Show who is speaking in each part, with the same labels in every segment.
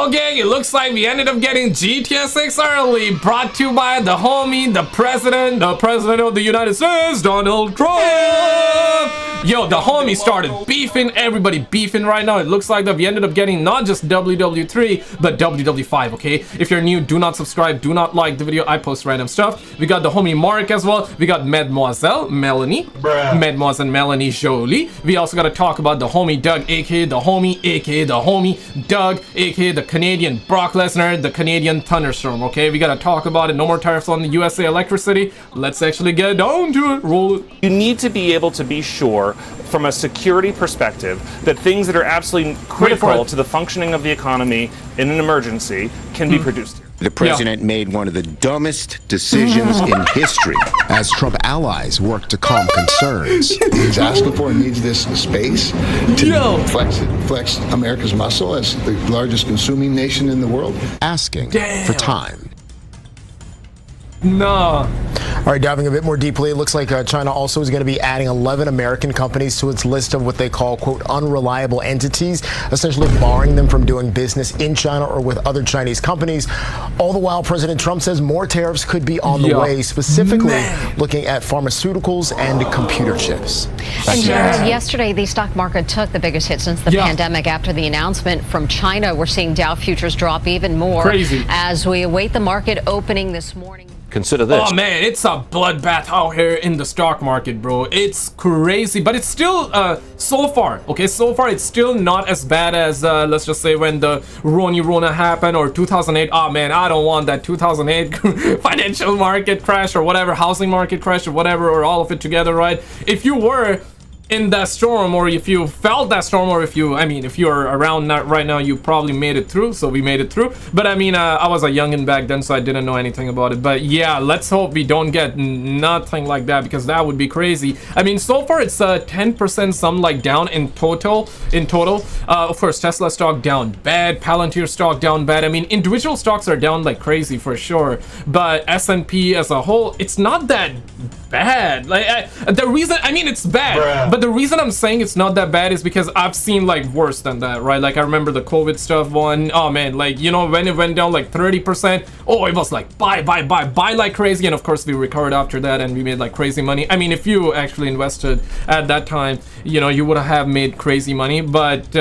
Speaker 1: Yo, gang, it looks like we ended up getting GTA 6 early, brought to you by the homie, the president of the United States, Donald Trump. Yo, the homie started beefing, everybody beefing right now. It looks like that we ended up getting not just WW3, but WW5, okay? If you're new, do not subscribe, do not like the video. I post random stuff. We got the homie Mark as well. We got Mademoiselle Melanie, Mademoiselle Melanie Jolie. We also got to talk about the homie Doug, aka the homie Doug, aka the Canadian Brock Lesnar, the Canadian Thunderstorm, okay? We got to talk about it. No more tariffs on the USA electricity. Let's actually get down to it. Roll it.
Speaker 2: You need to be able to be sure from a security perspective that things that are absolutely critical to the functioning of the economy in an emergency can be produced here.
Speaker 3: The president made one of the dumbest decisions in history
Speaker 4: as Trump allies work to calm concerns.
Speaker 5: He's asking for and needs this space to flex America's muscle as the largest consuming nation in the world.
Speaker 4: Asking for time.
Speaker 1: No.
Speaker 6: All right, diving a bit more deeply, it looks like China also is going to be adding 11 American companies to its list of what they call, quote, unreliable entities, essentially barring them from doing business in China or with other Chinese companies. All the while, President Trump says more tariffs could be on the way, specifically looking at pharmaceuticals and computer chips.
Speaker 7: And Jared, yesterday, the stock market took the biggest hit since the pandemic after the announcement from China. We're seeing Dow futures drop even more as we await the market opening this morning.
Speaker 2: Consider this.
Speaker 1: Oh man, it's a bloodbath out here in the stock market, bro. It's crazy, but it's still so far it's still not as bad as let's just say when the Rona happened, or 2008. Oh man, I don't want that 2008 financial market crash or whatever, housing market crash or whatever, or all of it together, right? If you were in that storm, or if you felt that storm, or if you're around right now, you probably made it through. So we made it through. But I mean, I was a youngin' back then, so I didn't know anything about it. But yeah, let's hope we don't get nothing like that, because that would be crazy. I mean, so far it's 10% some like down in total. Of course, Tesla stock down bad, Palantir stock down bad. I mean, individual stocks are down like crazy for sure, but S&P as a whole, it's not that bad. Like the reason, I mean, it's bad, but the reason I'm saying it's not that bad is because I've seen like worse than that, right? Like I remember the COVID stuff one. Oh man, like, you know, when it went down like 30%, oh, it was like buy like crazy, and of course we recovered after that and we made like crazy money. I mean, if you actually invested at that time, you know, you would have made crazy money. But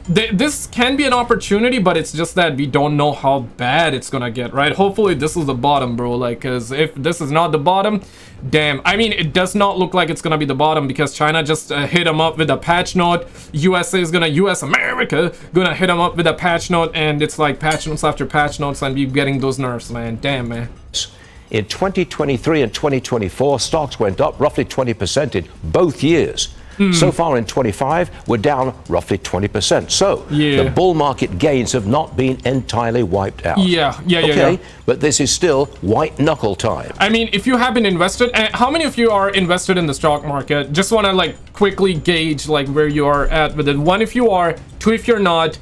Speaker 1: this can be an opportunity, but it's just that we don't know how bad it's gonna get, right? Hopefully this is the bottom, bro. Like, because if this is not the bottom, damn, I mean, it does not look like it's gonna be the bottom, because China just hit them up with a patch note. America gonna hit them up with a patch note, and it's like patch notes after patch notes, and we getting those nerfs, man. Damn, man.
Speaker 8: In 2023 and 2024, stocks went up roughly 20% in both years. So far in 25, we're down roughly 20%. So the bull market gains have not been entirely wiped out. But this is still white knuckle time.
Speaker 1: I mean, if you have been invested, how many of you are invested in the stock market? Just want to like quickly gauge like where you are at with it. 1 if you are, 2 if you're not,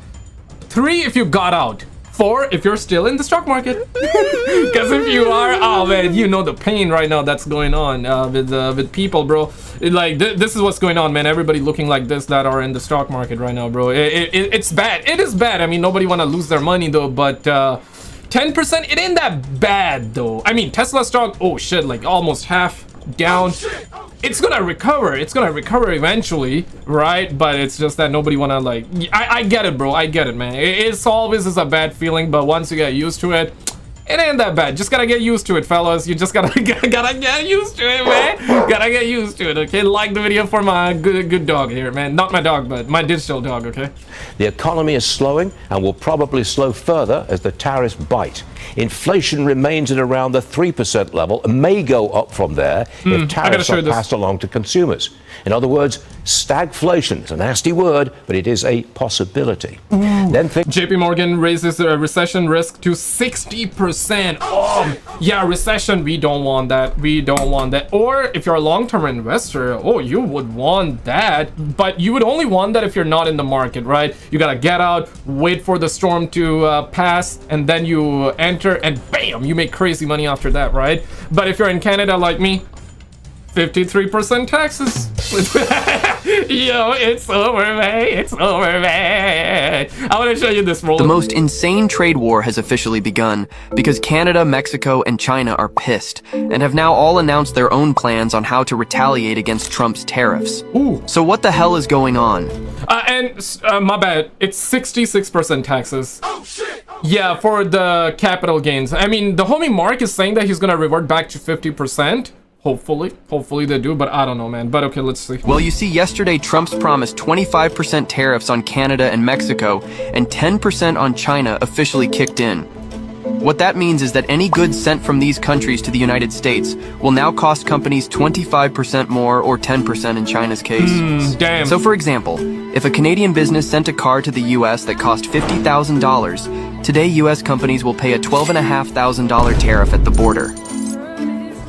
Speaker 1: 3 if you got out, 4 if you're still in the stock market. Because if you are, oh man, you know the pain right now that's going on with people, bro. Like this is what's going on, man. Everybody looking like this that are in the stock market right now, bro. It's bad. It is bad. I mean, nobody want to lose their money though, but 10%, it ain't that bad though. I mean, Tesla stock, oh shit, like almost half down. It's gonna recover. It's gonna recover eventually, right? But it's just that nobody wanna like. I get it, bro. I get it, man. It's always is a bad feeling, but once you get used to it, it ain't that bad. Just gotta get used to it, fellas. You just gotta get used to it, man. Gotta get used to it, okay? Like the video for my good dog here, man. Not my dog, but my digital dog, okay?
Speaker 8: The economy is slowing and will probably slow further as the tariffs bite. Inflation remains at around the 3% level and may go up from there if tariffs are passed along to consumers. In other words, stagflation. It's a nasty word, but it is a possibility. Then
Speaker 1: JP Morgan raises the recession risk to 60%. Oh, yeah, recession, we don't want that. We don't want that. Or if you're a long-term investor, oh, you would want that. But you would only want that if you're not in the market, right? You gotta get out, wait for the storm to pass, and then you enter, and bam, you make crazy money after that, right? But if you're in Canada like me, 53% taxes. Yo, it's over, man. It's over, man. I want to show you this roll.
Speaker 9: The most insane trade war has officially begun because Canada, Mexico, and China are pissed and have now all announced their own plans on how to retaliate against Trump's tariffs.
Speaker 1: Ooh.
Speaker 9: So what the hell is going on?
Speaker 1: My bad. It's 66% taxes. Oh, shit. Yeah, for the capital gains. I mean, the homie Mark is saying that he's gonna revert back to 50%. Hopefully they do, but I don't know, man. But okay, let's see.
Speaker 9: Well, you see, yesterday Trump's promised 25% tariffs on Canada and Mexico and 10% on China officially kicked in. What that means is that any goods sent from these countries to the United States will now cost companies 25% more, or 10% in China's case.
Speaker 1: Damn.
Speaker 9: So for example, if a Canadian business sent a car to the US that cost $50,000, today US companies will pay a $12,500 tariff at the border.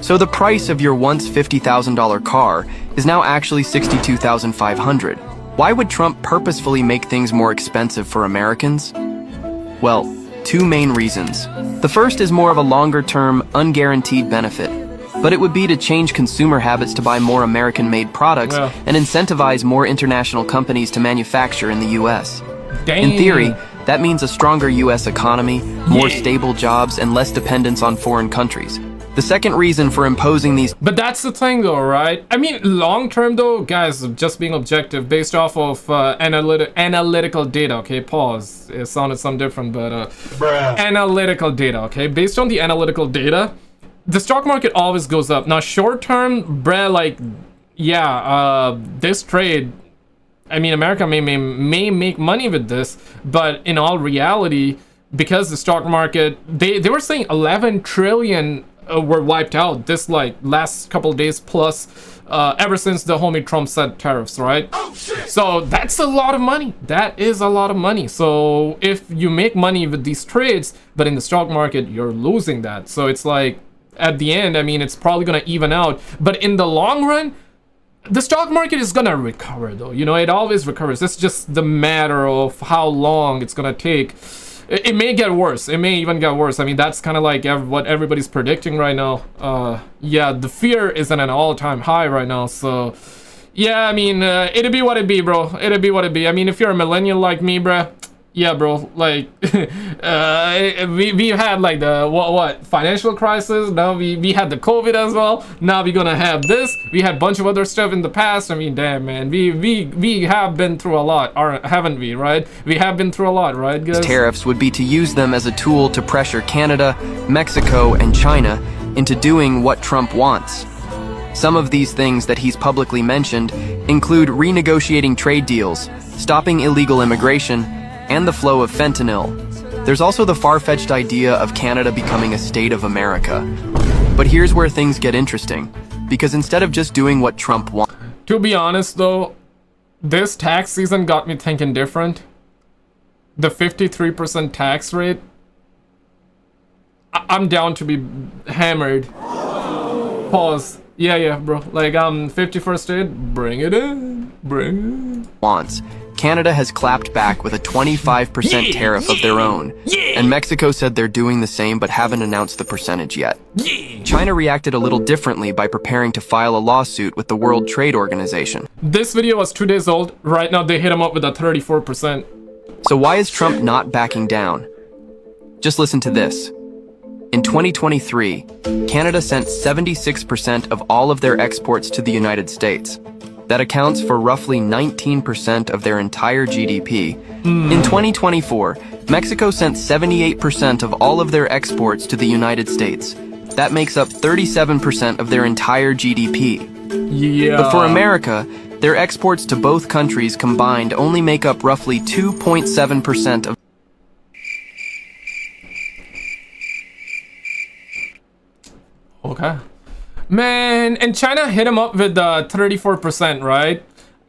Speaker 9: So the price of your once $50,000 car is now actually $62,500. Why would Trump purposefully make things more expensive for Americans? Well, two main reasons. The first is more of a longer-term, unguaranteed benefit, but it would be to change consumer habits to buy more American-made products and incentivize more international companies to manufacture in the US.
Speaker 1: Damn.
Speaker 9: In theory, that means a stronger US economy, more stable jobs, and less dependence on foreign countries. The second reason for imposing these...
Speaker 1: But that's the thing though, right? I mean, long term though, guys, just being objective, based off of analytical data, okay? Pause. It sounded some different, but... analytical data, okay? Based on the analytical data, the stock market always goes up. Now, short term, bruh, like, yeah, this trade... I mean, America may make money with this, but in all reality, because the stock market... They were saying 11 trillion... were wiped out this like last couple of days plus ever since the homie Trump said tariffs, right? Oh, shit. So that's a lot of money. That is a lot of money. So if you make money with these trades, but in the stock market you're losing that, so it's like at the end, I mean, it's probably gonna even out, but in the long run the stock market is gonna recover though. You know, it always recovers. It's just the matter of how long it's gonna take. It may get worse. It may even get worse. I mean, that's kind of like what everybody's predicting right now. Yeah, the fear is at an all-time high right now. So, yeah, I mean, it'll be what it be, bro. It'll be what it be. I mean, if you're a millennial like me, bro, yeah, bro, like, we had like the, what, financial crisis. Now we had the COVID as well. Now we're gonna have this. We had a bunch of other stuff in the past. I mean, damn, man, we have been through a lot, or haven't we, right? We have been through a lot, right, guys?
Speaker 9: Tariffs would be to use them as a tool to pressure Canada, Mexico, and China into doing what Trump wants. Some of these things that he's publicly mentioned include renegotiating trade deals, stopping illegal immigration, and the flow of fentanyl. There's also the far-fetched idea of Canada becoming a state of America. But here's where things get interesting, because instead of just doing what Trump wants...
Speaker 1: To be honest though, this tax season got me thinking different. The 53% tax rate, I'm down to be hammered. Pause. Yeah, bro. Like, 51st state, bring it in. Bring it.
Speaker 9: Wants. Canada has clapped back with a 25% tariff of their own, and Mexico said they're doing the same but haven't announced the percentage yet. China reacted a little differently by preparing to file a lawsuit with the World Trade Organization.
Speaker 1: This video was 2 days old. Right now they hit him up with a 34%.
Speaker 9: So why is Trump not backing down? Just listen to this. In 2023, Canada sent 76% of all of their exports to the United States. That accounts for roughly 19% of their entire GDP. In 2024, Mexico sent 78% of all of their exports to the United States. That makes up 37% of their entire GDP.
Speaker 1: Yeah.
Speaker 9: But for America, their exports to both countries combined only make up roughly 2.7% of...
Speaker 1: Okay. Man, and China hit him up with 34%, right?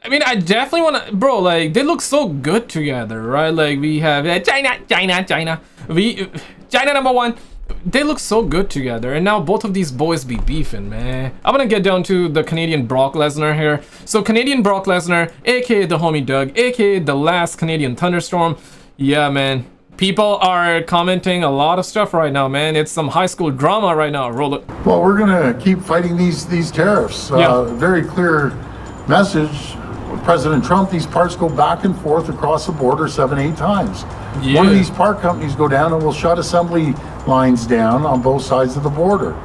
Speaker 1: I mean, I definitely want to, bro, like, they look so good together, right? Like, we have China, China #1. They look so good together, and now both of these boys be beefing, man. I'm gonna get down to the Canadian Brock Lesnar here. So Canadian Brock Lesnar, aka the homie Doug, aka the last Canadian Thunderstorm. Yeah, man. People are commenting a lot of stuff right now, man. It's some high school drama right now. Roll it.
Speaker 10: Well, we're gonna keep fighting these tariffs. Very clear message President Trump, these parts go back and forth across the border 7-8 times.
Speaker 1: Yeah.
Speaker 10: One of these part companies go down and will shut assembly lines down on both sides of the border.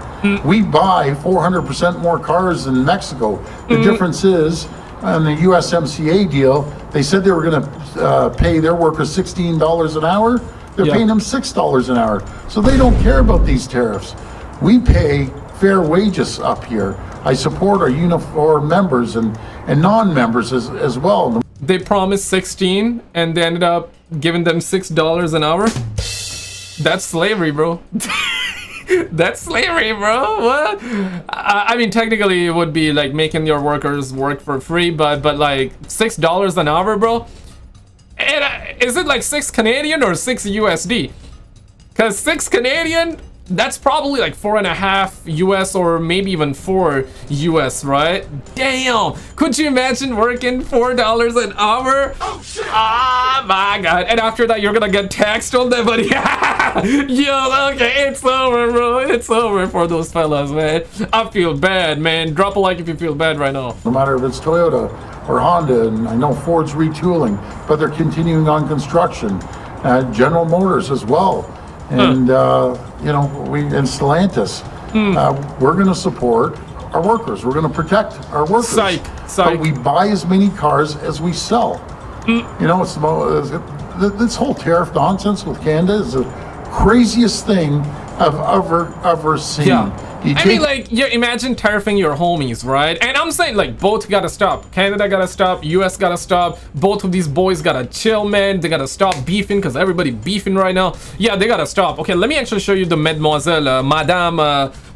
Speaker 10: We buy 400% more cars in Mexico. The difference is, on the USMCA deal, they said they were going to pay their workers $16 an hour. They're paying them $6 an hour. So they don't care about these tariffs. We pay fair wages up here. I support our uniform members and non-members as well.
Speaker 1: They promised 16 and they ended up giving them $6 an hour. That's slavery, bro. That's slavery, bro. What? I mean, technically it would be like making your workers work for free, but like $6 an hour, bro. And is it like 6 Canadian or 6 USD? Because 6 Canadian, that's probably like 4.5 US or maybe even 4 US, right? Damn! Could you imagine working $4 an hour? Oh shit! Ah, my god! And after that, you're gonna get taxed on that, buddy. Yo, okay, it's over, bro. It's over for those fellas, man. I feel bad, man. Drop a like if you feel bad right now.
Speaker 10: No matter if it's Toyota or Honda, and I know Ford's retooling, but they're continuing on construction. General Motors as well. And you know, and Stellantis, we're going to support our workers. We're going to protect our workers.
Speaker 1: Psych.
Speaker 10: But we buy as many cars as we sell. You know, it's this whole tariff nonsense with Canada is the craziest thing I've ever seen.
Speaker 1: Yeah. I mean, like, yeah, imagine tariffing your homies, right? And I'm saying, like, both gotta stop. Canada gotta stop, US gotta stop. Both of these boys gotta chill, man. They gotta stop beefing, because everybody beefing right now. Yeah, they gotta stop. Okay, let me actually show you the mademoiselle, Madame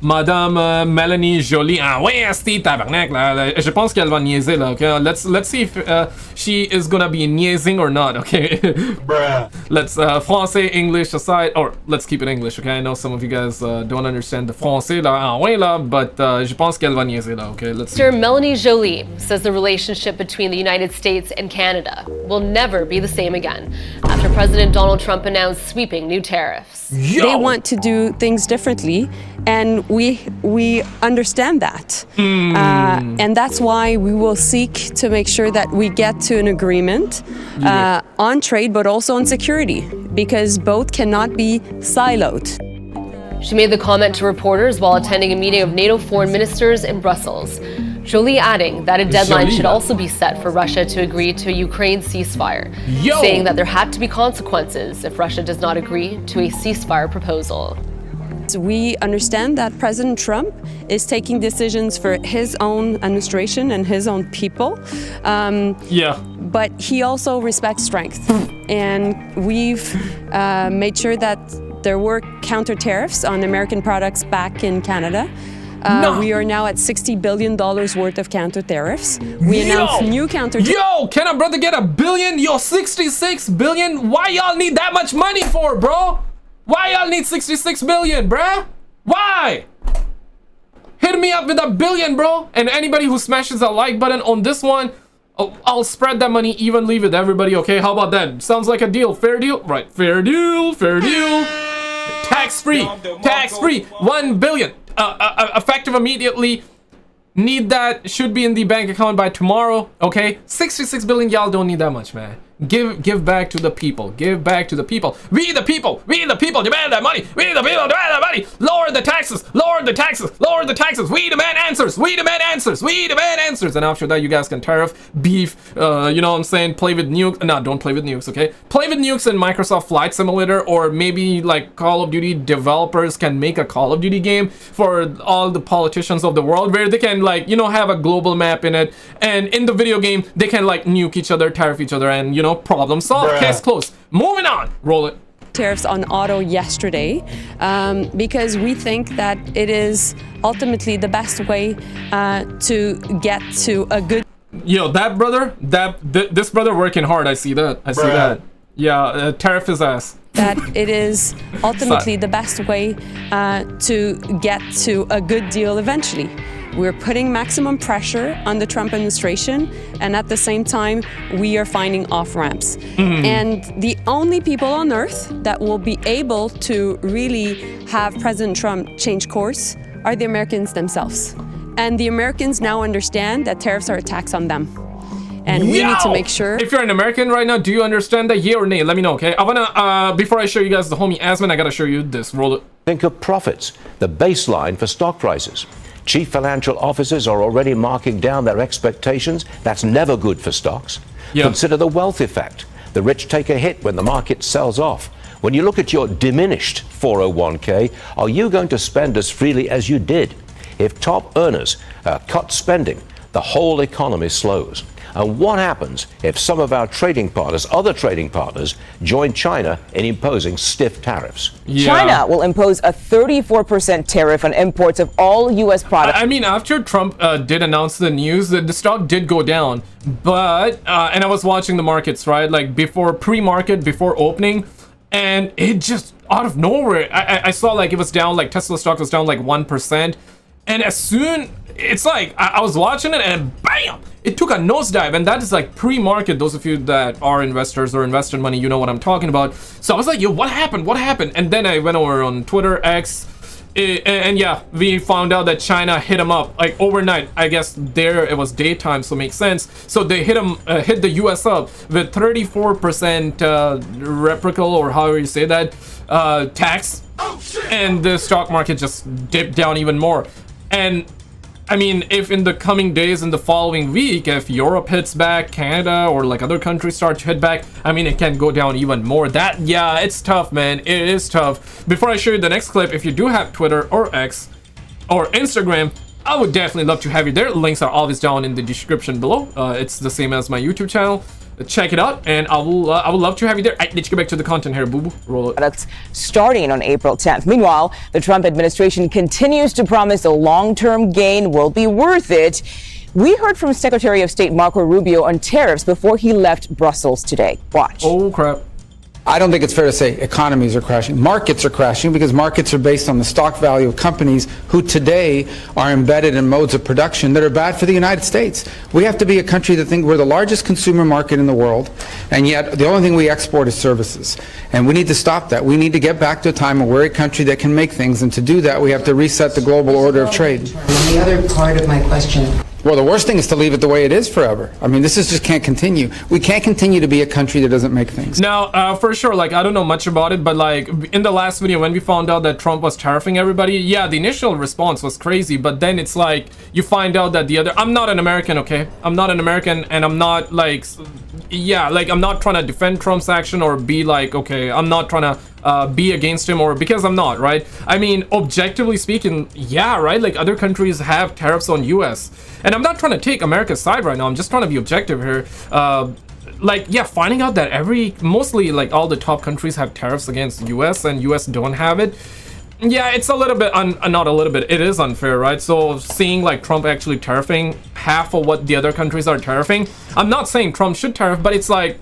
Speaker 1: Mélanie Joly. Ah ouais, asti tabarnak, là. Je pense qu'elle va niaiser, là, okay? Let's see if she is gonna be niaising or not, okay?
Speaker 10: Bruh.
Speaker 1: Let's, français, English aside, or let's keep it English, okay? I know some of you guys don't understand the français, là. But je pense qu'elle va niaiser là, okay? Let's see.
Speaker 11: Mr. Mélanie Joly says the relationship between the United States and Canada will never be the same again after President Donald Trump announced sweeping new tariffs.
Speaker 12: Yo! They want to do things differently, and we understand that. And that's why we will seek to make sure that we get to an agreement on trade, but also on security, because both cannot be siloed.
Speaker 11: She made the comment to reporters while attending a meeting of NATO foreign ministers in Brussels. Joly adding that a deadline should also be set for Russia to agree to a Ukraine ceasefire, saying that there had to be consequences if Russia does not agree to a ceasefire proposal.
Speaker 12: We understand that President Trump is taking decisions for his own administration and his own people. But he also respects strength. And we've made sure that there were counter tariffs on American products back in Canada. We are now at $60 billion worth of counter tariffs. We announced new counter tariffs.
Speaker 1: Yo, can a brother get $1 billion? Yo, 66 billion? Why y'all need that much money for, bro? Why y'all need 66 billion, bruh? Why? Hit me up with $1 billion, bro. And anybody who smashes that like button on this one, I'll spread that money evenly with everybody, okay? How about that? Sounds like a deal. Fair deal? Right, fair deal, fair deal. Tax-free, tax-free, 1 billion. Effective immediately. Need that, should be in the bank account by tomorrow, okay? 66 billion, y'all don't need that much, man. Give back to the people. Give back to the people. We the people demand that money. We the people demand that money. Lower the taxes. Lower the taxes. Lower the taxes. We demand answers. We demand answers. We demand answers. And after that, you guys can tariff, beef, you know what I'm saying? Play with nukes. No, don't play with nukes, okay? Play with nukes in Microsoft Flight Simulator, or maybe like Call of Duty developers can make a Call of Duty game for all the politicians of the world where they can, like, you know, have a global map in it. And in the video game, they can like nuke each other, tariff each other, and, you know, problem solved. Case closed. Moving on. Roll it.
Speaker 12: Tariffs on auto yesterday because we think that it is ultimately the best way to get to a good.
Speaker 1: Yo, that brother, this brother working hard. I see that. I see that. Yeah, tariff his ass.
Speaker 12: That it is ultimately the best way to get to a good deal eventually. We're putting maximum pressure on the Trump administration, and at the same time, we are finding off-ramps. And the only people on earth that will be able to really have President Trump change course are the Americans themselves. And the Americans now understand that tariffs are a tax on them. And we need to make sure.
Speaker 1: If you're an American right now, do you understand that? Yeah or nay? Let me know, okay? I wanna, before I show you guys the homie Asmon, I gotta show you this. Roll it.
Speaker 8: Think of profits, the baseline for stock prices. Chief financial officers are already marking down their expectations. That's never good for stocks. Yeah. Consider the wealth effect. The rich take a hit when the market sells off. When you look at your diminished 401k, are you going to spend as freely as you did? If top earners cut spending, the whole economy slows. And what happens if some of our trading partners, other trading partners, join China in imposing stiff tariffs?
Speaker 13: Yeah. China will impose a 34% tariff on imports of all U.S. products.
Speaker 1: I mean, after Trump did announce the news, the stock did go down. But, and I was watching the markets, right? Like before pre-market, before opening, and it just out of nowhere, I saw like it was down, like Tesla stock was down like 1%. And as soon, it's like, I was watching it and bam! It took a nosedive, and that is like pre-market. Those of you that are investors or invest in money, you know what I'm talking about. So I was like, yo, what happened? What happened? And then I went over on Twitter, X, and yeah, we found out that China hit them up like overnight. I guess there it was daytime, so it makes sense. So they hit the US up with 34% reciprocal, or however you say that, tax, and the stock market just dipped down even more. And I mean, if in the coming days, in the following week, if Europe hits back, Canada or like other countries start to hit back, I mean, it can go down even more. That, yeah, it's tough, man. It is tough. Before I show you the next clip, if you do have Twitter or X or Instagram, I would definitely love to have you there. Links are always down in the description below. It's the same as my YouTube channel. Check it out, and I would love to have you there. Right, let's get back to the content here, boo-boo. Roll it.
Speaker 13: That's starting on April 10th. Meanwhile, the Trump administration continues to promise a long-term gain will be worth it. We heard from Secretary of State Marco Rubio on tariffs before he left Brussels today. Watch.
Speaker 1: Oh, crap.
Speaker 14: I don't think it's fair to say economies are crashing. Markets are crashing because markets are based on the stock value of companies who today are embedded in modes of production that are bad for the United States. We have to be a country that thinks we're the largest consumer market in the world, and yet the only thing we export is services. And we need to stop that. We need to get back to a time where we're a country that can make things, and to do that we have to reset the global order of trade.
Speaker 15: And the other part of my question.
Speaker 14: Well, the worst thing is to leave it the way it is forever. I mean, this is just can't continue. We can't continue to be a country that doesn't make things.
Speaker 1: Now, for sure, like, I don't know much about it, but like in the last video when we found out that Trump was tariffing everybody, yeah, the initial response was crazy, but then it's like you find out that the other, I'm not an American, okay? I'm not an American, and I'm not like, yeah, like I'm not trying to defend Trump's action or be like, okay, I'm not trying to be against him, or because I'm not, right? I mean, objectively speaking, yeah, right? Like other countries have tariffs on US, and I'm not trying to take America's side right now. I'm just trying to be objective here. Like, yeah, finding out that mostly like all the top countries have tariffs against US and US don't have it. Yeah, it's a little bit, not a little bit, it is unfair, right? So seeing like Trump actually tariffing half of what the other countries are tariffing, I'm not saying Trump should tariff, but it's like,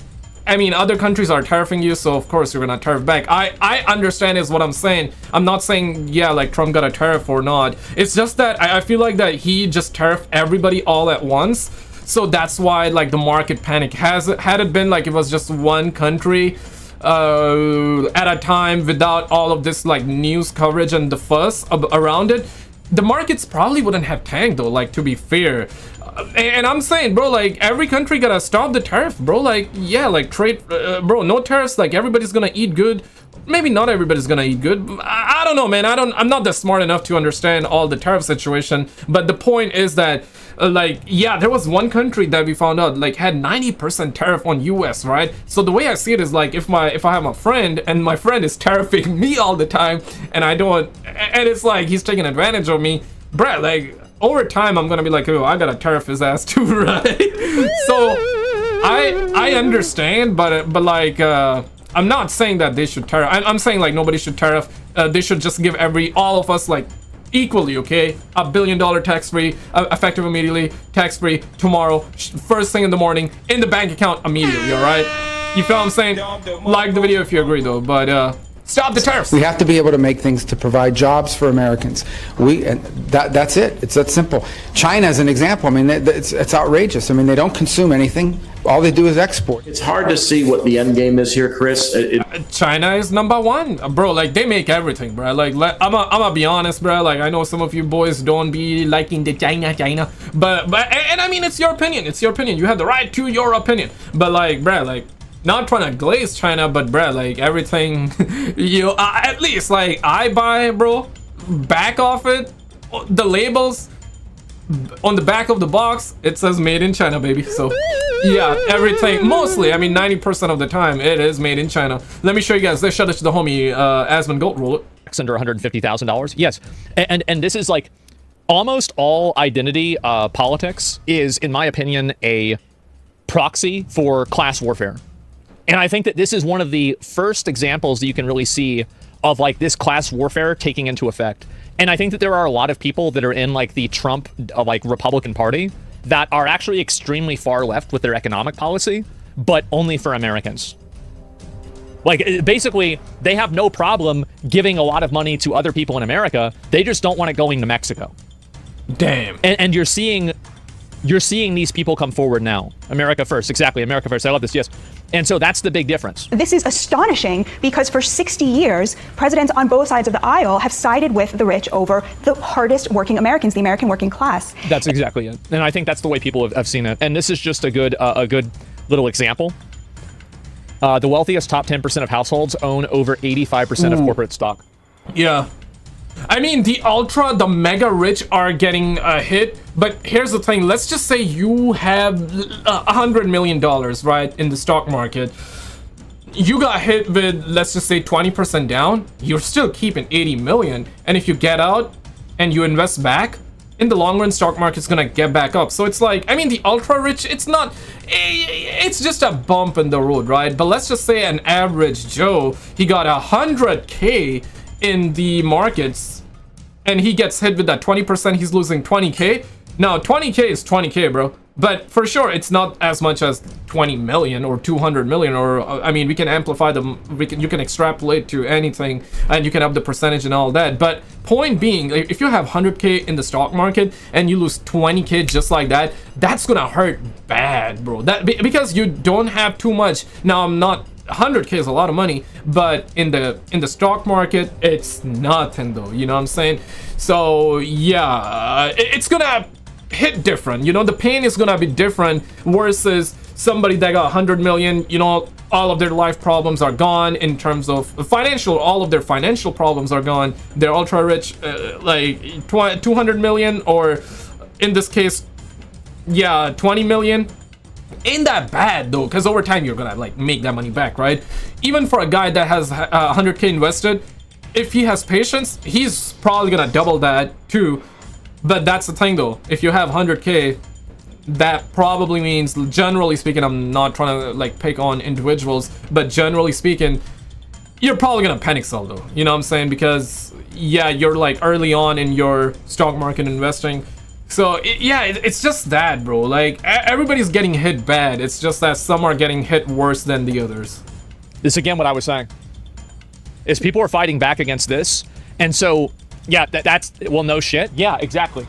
Speaker 1: I mean, other countries are tariffing you, so of course you're gonna tariff back. I understand is what I'm saying. I'm not saying, yeah, like Trump got a tariff or not. It's just that I feel like that he just tariffed everybody all at once. So that's why like the market panic had it been like it was just one country at a time without all of this like news coverage and the fuss around it, the markets probably wouldn't have tanked though, like, to be fair. And I'm saying, bro, like every country gotta stop the tariff, bro. Like, yeah, like trade, bro, no tariffs, like everybody's gonna eat good. Maybe not everybody's gonna eat good. I don't know, man. I'm not that smart enough to understand all the tariff situation, but the point is that like, yeah, there was one country that we found out like had 90% tariff on US, right? So the way I see it is like if I have a friend and my friend is tariffing me all the time and I don't, and it's like he's taking advantage of me, bruh, like over time I'm gonna be like, oh, I gotta tariff his ass too, right? So I understand, but like I'm not saying that they should tariff. I'm saying like nobody should tariff. They should just give all of us like equally, okay? $1 billion tax-free, effective immediately, tax-free tomorrow, first thing in the morning, in the bank account immediately, all right? You feel what I'm saying? Like the video if you agree though, but Stop the tariffs.
Speaker 14: We have to be able to make things to provide jobs for Americans. And that's it. It's that simple. China is an example. I mean, it's outrageous. I mean, they don't consume anything. All they do is export.
Speaker 16: It's hard to see what the end game is here, Chris.
Speaker 1: China is #1, bro. Like, they make everything, bro. Like, I'm gonna be honest, bro. Like, I know some of you boys don't be liking the China, but and I mean, it's your opinion. It's your opinion. You have the right to your opinion. But like, bro, like, not trying to glaze China, but bro, like, everything you at least like I buy, bro, back off it, the labels on the back of the box, it says made in China, baby. So yeah, everything, mostly, I mean 90% of the time, it is made in China. Let me show you guys this. Shout out to the homie Asmongold. Roll it.
Speaker 17: Under $150,000. Yes, and this is like almost all identity politics is, in my opinion, a proxy for class warfare. And I think that this is one of the first examples that you can really see of like this class warfare taking into effect. And I think that there are a lot of people that are in like the Trump like Republican Party that are actually extremely far left with their economic policy, but only for Americans. Like, basically, they have no problem giving a lot of money to other people in America. They just don't want it going to Mexico.
Speaker 1: Damn.
Speaker 17: And you're seeing these people come forward now. America first, exactly. America first. I love this. Yes. And so that's the big difference.
Speaker 18: This is astonishing because for 60 years, presidents on both sides of the aisle have sided with the rich over the hardest working Americans, the American working class.
Speaker 17: That's exactly it. And I think that's the way people have seen it. And this is just a good little example. The wealthiest top 10% of households own over 85% of corporate stock.
Speaker 1: Yeah. I mean, the mega rich are getting hit, but here's the thing. Let's just say you have $100 million, right, in the stock market. You got hit with, let's just say 20% down. You're still keeping 80 million. And if you get out and you invest back, in the long run, stock market's gonna get back up. So it's like, I mean, the ultra rich, it's just a bump in the road, right? But let's just say an average Joe, he got 100K in the markets and he gets hit with that 20%, he's losing 20K. Now 20K is 20K, bro, but for sure it's not as much as 20 million or 200 million, or I mean, we can amplify them, you can extrapolate to anything and you can up the percentage and all that. But point being, if you have 100K in the stock market and you lose 20K just like that, that's gonna hurt bad, bro. That because you don't have too much. Now, I'm not, 100K is a lot of money, but in the stock market, it's nothing though, you know what I'm saying? So yeah, it's gonna hit different, you know, the pain is gonna be different versus somebody that got 100 million, you know, all of their life problems are gone in terms of financial, all of their financial problems are gone. They're ultra rich, like 200 million, or in this case, yeah, 20 million. Ain't that bad though, because over time you're gonna like make that money back, right? Even for a guy that has 100K invested, if he has patience, he's probably gonna double that too. But that's the thing though, if you have 100K, that probably means, generally speaking, I'm not trying to like pick on individuals, but generally speaking, you're probably gonna panic sell though, you know what I'm saying? Because yeah, you're like early on in your stock market investing. So yeah, it's just that, bro. Like, everybody's getting hit bad. It's just that some are getting hit worse than the others.
Speaker 17: This again, what I was saying is people are fighting back against this, and so yeah, that's, well, no shit. Yeah, exactly.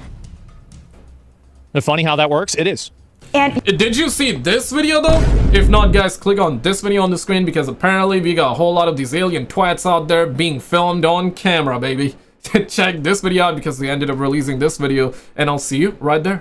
Speaker 17: And funny how that works. It is.
Speaker 18: And
Speaker 1: did you see this video though? If not, guys, click on this video on the screen, because apparently we got a whole lot of these alien twats out there being filmed on camera, baby. Check this video out because we ended up releasing this video, and I'll see you right there.